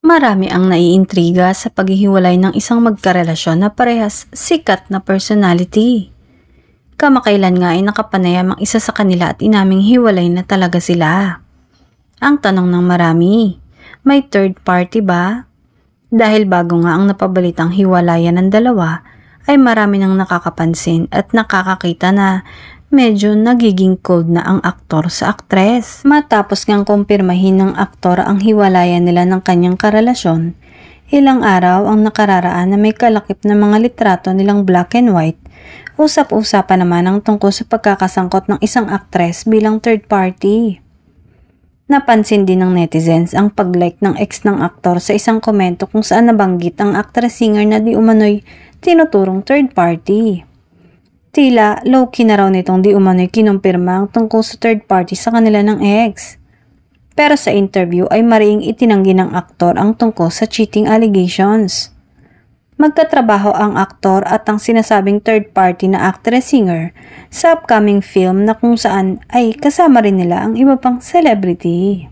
Marami ang naiintriga sa paghihiwalay ng isang magkarelasyon na parehas sikat na personality. Kamakailan nga ay nakapanayam ang isa sa kanila at inaming hiwalay na talaga sila. Ang tanong ng marami, may third party ba? Dahil bago nga ang napabalitang hiwalayan ng dalawa, ay marami nang nakakapansin at nakakakita na medyo nagiging cold na ang aktor sa aktres. Matapos ngang kumpirmahin ng aktor ang hiwalayan nila ng kanyang karelasyon, ilang araw ang nakararaan na may kalakip na mga litrato nilang black and white, usap-usapan naman ang tungkol sa pagkakasangkot ng isang aktres bilang third party. Napansin din ng netizens ang pag-like ng ex ng aktor sa isang komento kung saan nabanggit ang actress-singer na di umano'y tinuturong third party. Tila low-key na raw nitong di umano'y kinumpirma ang tungkol sa third party sa kanila ng ex. Pero sa interview ay mariing itinanggi ng aktor ang tungkol sa cheating allegations. Magkatrabaho ang aktor at ang sinasabing third party na actress-singer sa upcoming film na kung saan ay kasama rin nila ang iba pang celebrity.